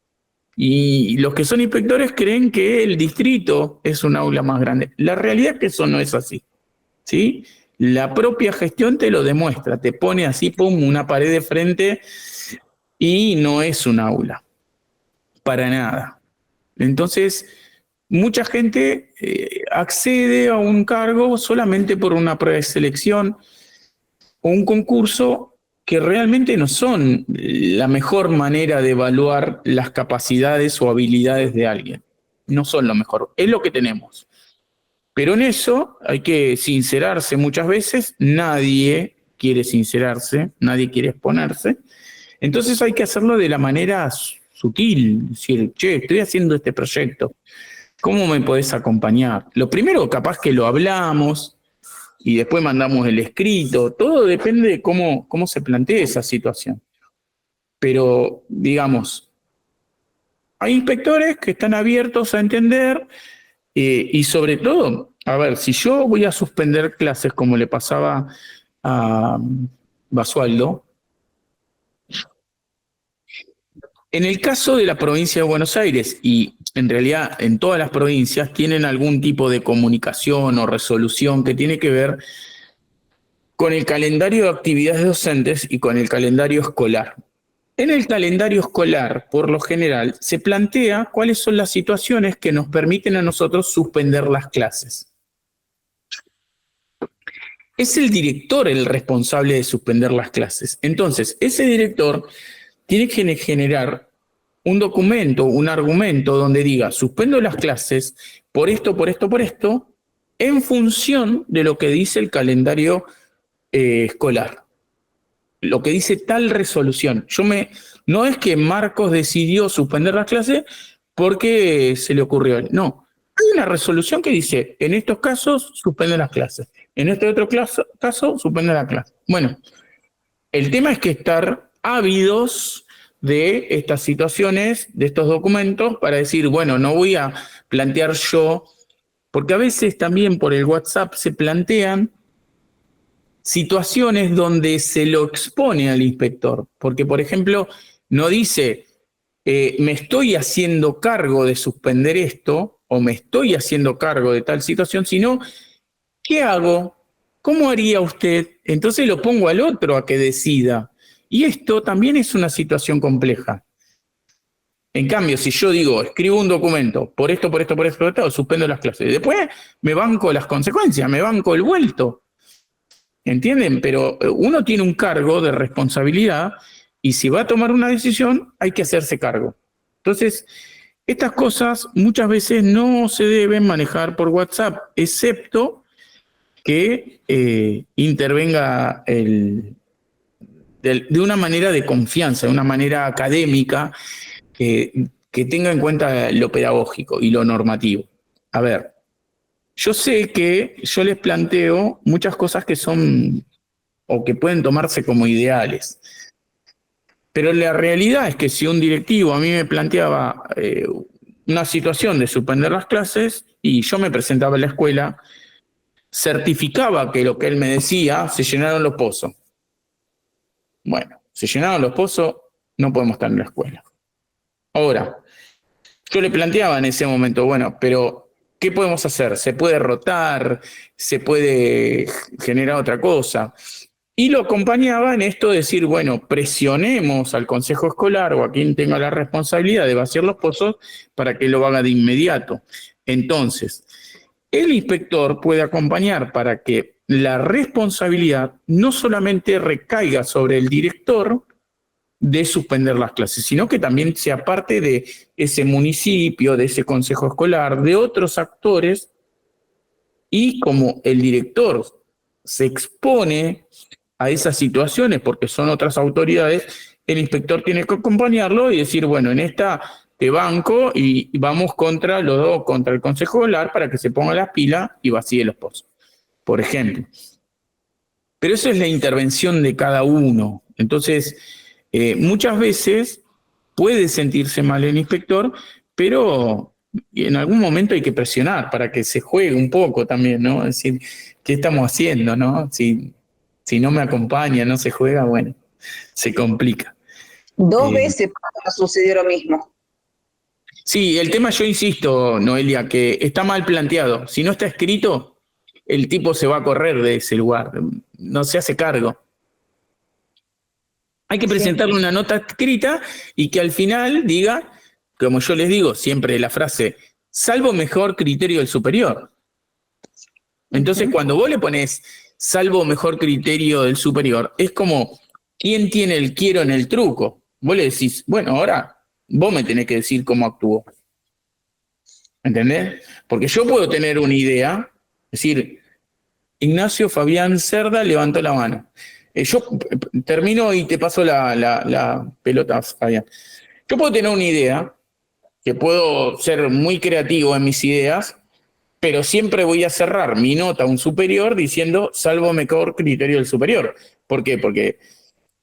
Y los que son inspectores creen que el distrito es un aula más grande. La realidad es que eso no es así, ¿sí? La propia gestión te lo demuestra, te pone así, pum, una pared de frente y no es un aula, para nada. Entonces, mucha gente accede a un cargo solamente por una prueba de selección o un concurso que realmente no son la mejor manera de evaluar las capacidades o habilidades de alguien. No son lo mejor, es lo que tenemos. Pero en eso hay que sincerarse muchas veces, nadie quiere sincerarse, nadie quiere exponerse, entonces hay que hacerlo de la manera sutil, decir, che, estoy haciendo este proyecto, ¿cómo me podés acompañar? Lo primero capaz que lo hablamos y después mandamos el escrito, todo depende de cómo se plantee esa situación. Pero, digamos, hay inspectores que están abiertos a entender y sobre todo A ver, si yo voy a suspender clases como le pasaba a Basualdo, en el caso de la provincia de Buenos Aires, y en realidad en todas las provincias, tienen algún tipo de comunicación o resolución que tiene que ver con el calendario de actividades docentes y con el calendario escolar. En el calendario escolar, por lo general, se plantea cuáles son las situaciones que nos permiten a nosotros suspender las clases. Es el director el responsable de suspender las clases. Entonces, ese director tiene que generar un documento, un argumento donde diga, suspendo las clases por esto, por esto, por esto, en función de lo que dice el calendario escolar. Lo que dice tal resolución. No es que Marcos decidió suspender las clases porque se le ocurrió a él. No, hay una resolución que dice, en estos casos suspenden las clases. En este otro caso suspenden la clase. Bueno, el tema es que estar ávidos de estas situaciones, de estos documentos, para decir, bueno, no voy a plantear yo, porque a veces también por el WhatsApp se plantean situaciones donde se lo expone al inspector, porque por ejemplo no dice me estoy haciendo cargo de suspender esto o me estoy haciendo cargo de tal situación, sino ¿qué hago? ¿Cómo haría usted? Entonces lo pongo al otro a que decida. Y esto también es una situación compleja. En cambio, si yo digo, escribo un documento, por esto, suspendo las clases. Después me banco las consecuencias, me banco el vuelto. ¿Entienden? Pero uno tiene un cargo de responsabilidad y si va a tomar una decisión, hay que hacerse cargo. Entonces, estas cosas muchas veces no se deben manejar por WhatsApp, excepto que intervenga de una manera de confianza, de una manera académica, que tenga en cuenta lo pedagógico y lo normativo. A ver, yo sé que yo les planteo muchas cosas que son o que pueden tomarse como ideales, pero la realidad es que si un directivo a mí me planteaba una situación de suspender las clases y yo me presentaba en la escuela, certificaba que lo que él me decía, se llenaron los pozos. Bueno, se llenaron los pozos, no podemos estar en la escuela. Ahora, yo le planteaba en ese momento, bueno, pero ¿qué podemos hacer? ¿Se puede rotar? ¿Se puede generar otra cosa? Y lo acompañaba en esto de decir, bueno, presionemos al consejo escolar o a quien tenga la responsabilidad de vaciar los pozos para que lo haga de inmediato. Entonces, el inspector puede acompañar para que la responsabilidad no solamente recaiga sobre el director de suspender las clases, sino que también sea parte de ese municipio, de ese consejo escolar, de otros actores, y como el director se expone a esas situaciones porque son otras autoridades, el inspector tiene que acompañarlo y decir, bueno, en esta te banco y vamos contra los dos, contra el consejo escolar para que se ponga las pilas y vacíe los pozos, por ejemplo. Pero eso es la intervención de cada uno. Entonces, muchas veces puede sentirse mal el inspector, pero en algún momento hay que presionar para que se juegue un poco también, ¿no? Es decir, ¿qué estamos haciendo, no? Si no me acompaña, no se juega, bueno, se complica. Dos veces nos sucedió lo mismo. Sí, el tema, yo insisto, Noelia, que está mal planteado. Si no está escrito, el tipo se va a correr de ese lugar, no se hace cargo. Hay que presentarle una nota escrita y que al final diga, como yo les digo, siempre la frase, salvo mejor criterio del superior. Entonces, cuando vos le pones salvo mejor criterio del superior, es como, ¿quién tiene el quiero en el truco? Vos le decís, bueno, ahora vos me tenés que decir cómo actuó. ¿Entendés? Porque yo puedo tener una idea, es decir, Ignacio Fabián Cerda levantó la mano. Yo termino y te paso la pelota, Fabián. Yo puedo tener una idea, que puedo ser muy creativo en mis ideas, pero siempre voy a cerrar mi nota a un superior diciendo salvo mejor criterio del superior. ¿Por qué? Porque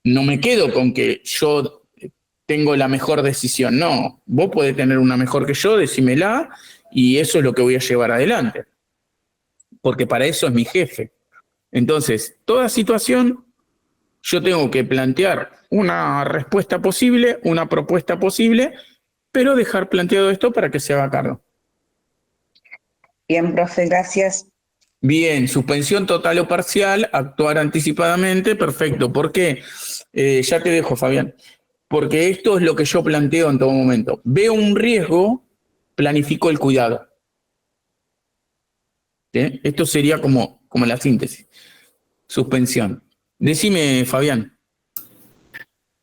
no me quedo con que yo tengo la mejor decisión. No, vos podés tener una mejor que yo, decímela, y eso es lo que voy a llevar adelante. porque para eso es mi jefe. Entonces, toda situación, yo tengo que plantear una respuesta posible, una propuesta posible, pero dejar planteado esto para que se haga cargo. Bien, profe, gracias. Bien, suspensión total o parcial, actuar anticipadamente, perfecto. ¿Por qué? Ya te dejo, Fabián. Porque esto es lo que yo planteo en todo momento. Veo un riesgo, planifico el cuidado. ¿Sí? Esto sería como la síntesis. Suspensión. Decime, Fabián.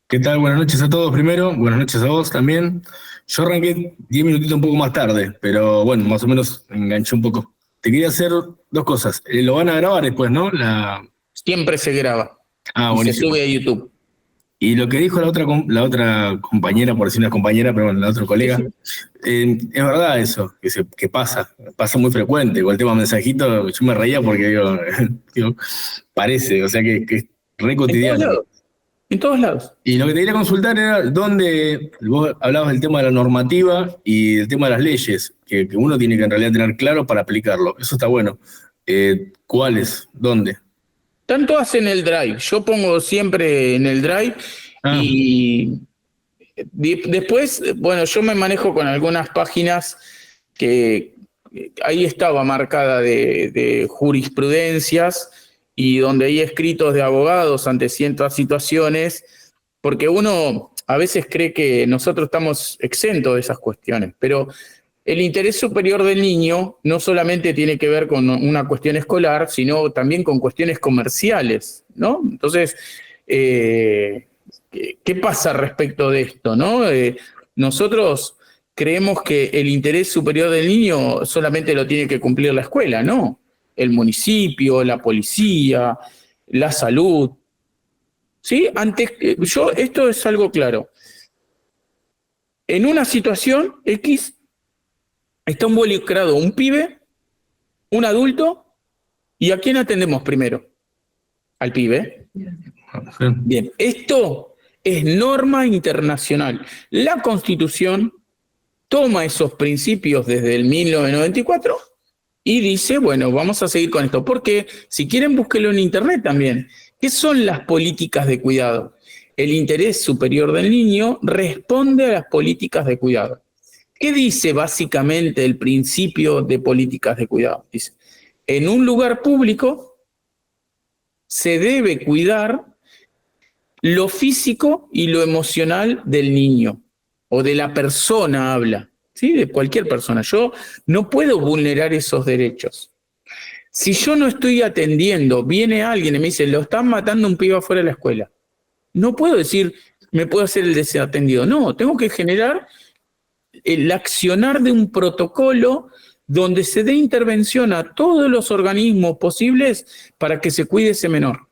¿Qué tal? Buenas noches a todos primero, buenas noches a vos también. Yo arranqué 10 minutitos un poco más tarde, pero bueno, más o menos me enganché un poco. Te quería hacer dos cosas. Lo van a grabar después, ¿no? Siempre se graba. Y se Buenísimo. sube a YouTube. Y lo que dijo la otra compañera, por decir una compañera, pero bueno, la otra colega, es verdad eso, que pasa muy frecuente. Con el tema mensajito, yo me reía porque digo, parece, o sea que es re cotidiano. En todos lados. Y lo que te quería consultar era dónde vos hablabas del tema de la normativa y del tema de las leyes, que uno tiene que en realidad tener claro para aplicarlo. Eso está bueno. ¿Cuáles? ¿Dónde? Están todas en el Drive. Yo pongo siempre en el Drive y después, bueno, yo me manejo con algunas páginas que ahí estaba marcada de jurisprudencias y donde hay escritos de abogados ante ciertas situaciones, porque uno a veces cree que nosotros estamos exentos de esas cuestiones, pero el interés superior del niño no solamente tiene que ver con una cuestión escolar, sino también con cuestiones comerciales, ¿no? Entonces, ¿qué pasa respecto de esto, no? Nosotros creemos que el interés superior del niño solamente lo tiene que cumplir la escuela, ¿no? El municipio, la policía, la salud. ¿Sí? Esto es algo claro. En una situación X está involucrado un pibe, un adulto, ¿y a quién atendemos primero? Al pibe. Bien, esto es norma internacional. La Constitución toma esos principios desde el 1994 y dice, bueno, vamos a seguir con esto. Porque si quieren, búsquenlo en internet también. ¿Qué son las políticas de cuidado? El interés superior del niño responde a las políticas de cuidado. ¿Qué dice básicamente el principio de políticas de cuidado? Dice, en un lugar público se debe cuidar lo físico y lo emocional del niño o de la persona, habla, ¿sí? De cualquier persona. Yo no puedo vulnerar esos derechos. Si yo no estoy atendiendo, viene alguien y me dice, lo están matando un pibe afuera de la escuela. No puedo decir, me puedo hacer el desatendido. No, tengo que generar el accionar de un protocolo donde se dé intervención a todos los organismos posibles para que se cuide ese menor.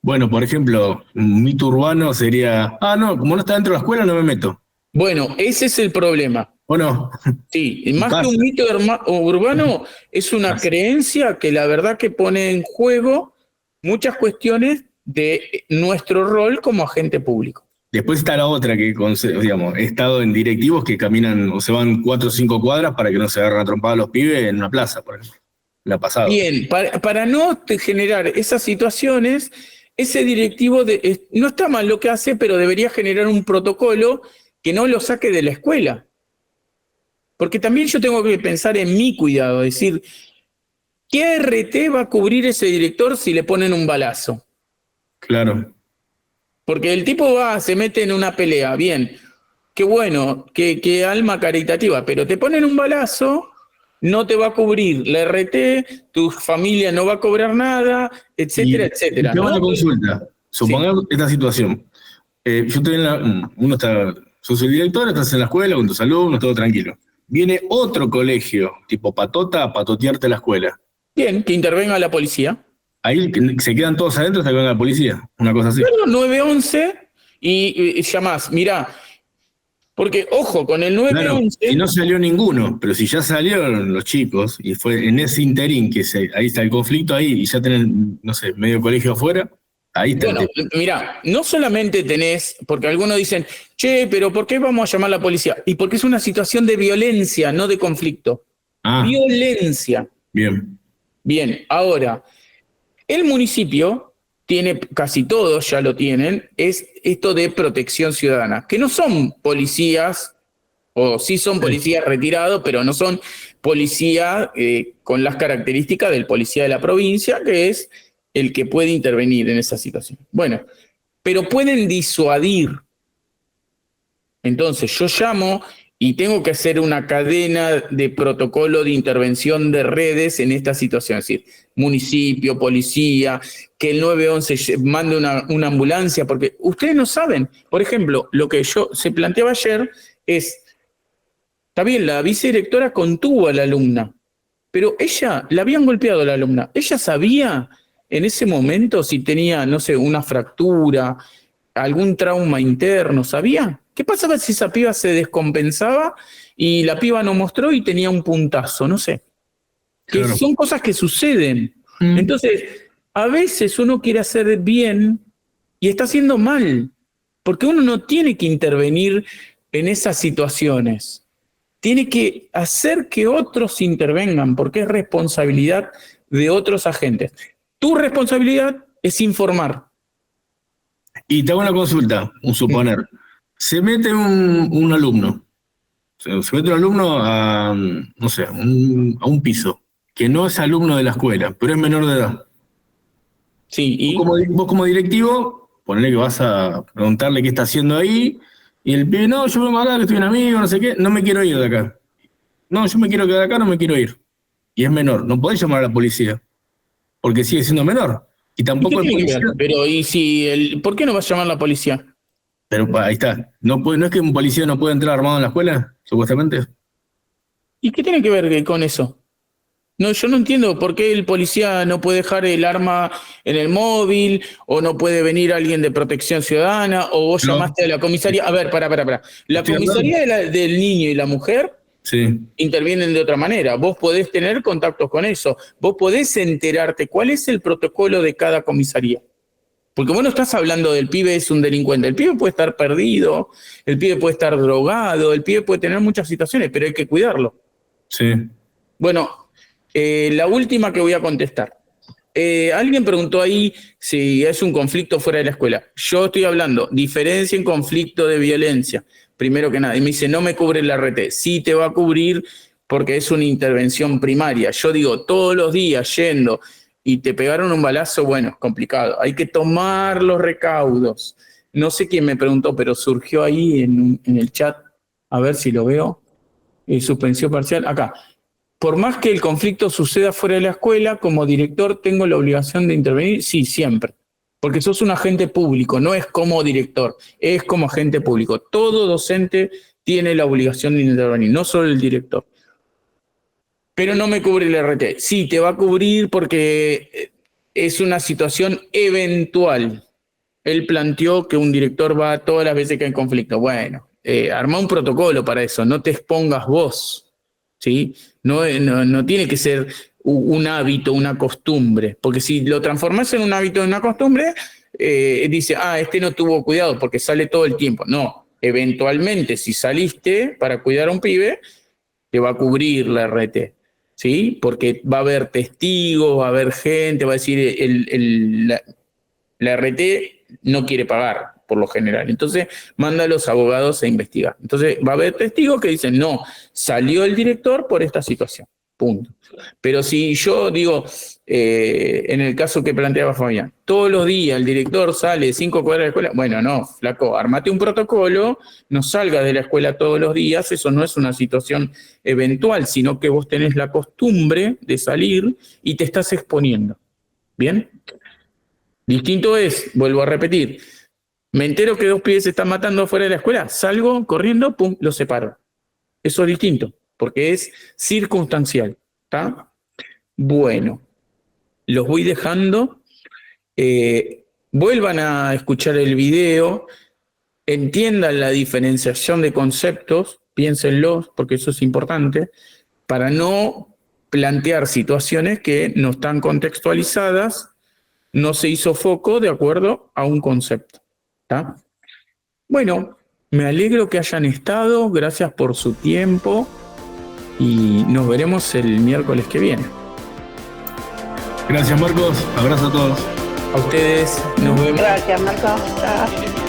Bueno, por ejemplo, un mito urbano sería, no, como no está dentro de la escuela no me meto. Bueno, ese es el problema. ¿O no? Sí, más que un mito urbano, es una creencia que la verdad que pone en juego muchas cuestiones de nuestro rol como agente público. Después está la otra que, digamos, he estado en directivos que caminan o se van 4 o 5 cuadras para que no se agarren a trompadas los pibes en una plaza, por ejemplo. La pasada. Bien, para no generar esas situaciones, ese directivo no está mal lo que hace, pero debería generar un protocolo que no lo saque de la escuela. Porque también yo tengo que pensar en mi cuidado, es decir, ¿qué RT va a cubrir ese director si le ponen un balazo? Claro. Porque el tipo se mete en una pelea, bien, qué bueno, qué alma caritativa, pero te ponen un balazo, no te va a cubrir la RT, tu familia no va a cobrar nada, etcétera, etcétera. Te hago ¿no? una consulta. Supongamos esta situación. Yo estoy yo soy el director, estás en la escuela con tus alumnos, todo tranquilo. Viene otro colegio, tipo patota, a patotearte la escuela. Bien, que intervenga la policía. Ahí se quedan todos adentro hasta que venga la policía, una cosa así. Claro, 911 y llamás, mirá, porque ojo, con el 911... Claro, si no salió ninguno, pero si ya salieron los chicos y fue en ese interín que ahí está el conflicto ahí y ya tienen, no sé, medio colegio afuera, ahí está. Bueno, mirá, no solamente tenés, porque algunos dicen, che, pero ¿por qué vamos a llamar a la policía? Y porque es una situación de violencia, no de conflicto. Violencia. Bien. Bien, ahora, el municipio tiene, casi todos ya lo tienen, es esto de protección ciudadana, que no son policías, o sí son policías retirados, pero no son policía con las características del policía de la provincia, que es el que puede intervenir en esa situación. Bueno, pero pueden disuadir. Entonces yo llamo y tengo que hacer una cadena de protocolo de intervención de redes en esta situación, es decir, municipio, policía, que el 911 mande una ambulancia, porque ustedes no saben. Por ejemplo, lo que se planteaba ayer es, está bien, la vicedirectora contuvo a la alumna, pero la habían golpeado a la alumna. ¿Ella sabía en ese momento si tenía, no sé, una fractura, algún trauma interno? ¿Sabía? ¿Qué pasaba si esa piba se descompensaba y la piba no mostró y tenía un puntazo? No sé. Que Claro. son cosas que suceden. Entonces, a veces uno quiere hacer bien y está haciendo mal, porque uno no tiene que intervenir en esas situaciones. Tiene que hacer que otros intervengan, porque es responsabilidad de otros agentes. Tu responsabilidad es informar. Y te hago una consulta, un suponer. Se mete un alumno, se mete un alumno a, no sé, a un piso, que no es alumno de la escuela, pero es menor de edad. Sí, y Vos como directivo, ponele que vas a preguntarle qué está haciendo ahí, y el pibe, no, yo vengo acá, que estoy un amigo, no sé qué, no me quiero ir de acá. No, yo me quiero quedar acá, no me quiero ir. Y es menor, no podés llamar a la policía, porque sigue siendo menor. Y ¿y qué tampoco el tiene que policía. ver? Pero, ¿y si ¿por qué no vas a llamar a la policía? Pero ahí está. ¿No es que un policía no puede entrar armado en la escuela, supuestamente? ¿Y qué tiene que ver con eso? No, yo no entiendo por qué el policía no puede dejar el arma en el móvil, o no puede venir alguien de protección ciudadana, o vos No. llamaste a la comisaría. A ver, pará. La Estoy comisaría del niño y la mujer Sí. intervienen de otra manera. Vos podés tener contactos con eso. Vos podés enterarte cuál es el protocolo de cada comisaría. Porque vos no estás hablando del pibe es un delincuente. El pibe puede estar perdido, el pibe puede estar drogado, el pibe puede tener muchas situaciones, pero hay que cuidarlo. Sí. Bueno, la última que voy a contestar. Alguien preguntó ahí si es un conflicto fuera de la escuela. Yo estoy hablando, diferencia en conflicto de violencia, primero que nada. Y me dice, no me cubre el RT. Sí te va a cubrir porque es una intervención primaria. Yo digo, todos los días yendo y te pegaron un balazo, bueno, es complicado. Hay que tomar los recaudos. No sé quién me preguntó, pero surgió ahí en el chat. A ver si lo veo. Suspensión parcial. Acá. Por más que el conflicto suceda fuera de la escuela, como director tengo la obligación de intervenir. Sí, siempre. Porque sos un agente público, no es como director, es como agente público. Todo docente tiene la obligación de intervenir, no solo el director. Pero no me cubre el RT. Sí, te va a cubrir porque es una situación eventual. Él planteó que un director va todas las veces que hay conflicto. Bueno, armá un protocolo para eso, no te expongas vos, ¿sí? No tiene que ser un hábito, una costumbre, porque si lo transformás en un hábito, en una costumbre, dice, este no tuvo cuidado porque sale todo el tiempo. No, eventualmente, si saliste para cuidar a un pibe, te va a cubrir la RT. ¿Sí? Porque va a haber testigos, va a haber gente, va a decir, la RT no quiere pagar, por lo general. Entonces, manda a los abogados a investigar. Entonces, va a haber testigos que dicen, no, salió el director por esta situación. Punto. Pero si yo digo, en el caso que planteaba Fabián, todos los días el director sale 5 cuadras de la escuela, bueno, no, flaco, armate un protocolo, no salgas de la escuela todos los días, eso no es una situación eventual, sino que vos tenés la costumbre de salir y te estás exponiendo. ¿Bien? Distinto es, vuelvo a repetir, me entero que 2 pibes se están matando fuera de la escuela, salgo corriendo, pum, los separo. Eso es distinto, porque es circunstancial. ¿Está? Bueno, los voy dejando. Vuelvan a escuchar el video, entiendan la diferenciación de conceptos, piénsenlos, porque eso es importante, para no plantear situaciones que no están contextualizadas, no se hizo foco de acuerdo a un concepto. ¿Está? Bueno, me alegro que hayan estado, gracias por su tiempo y nos veremos el miércoles que viene. Gracias, Marcos. Abrazo a todos. A ustedes, nos vemos. Gracias, Marco. Chao.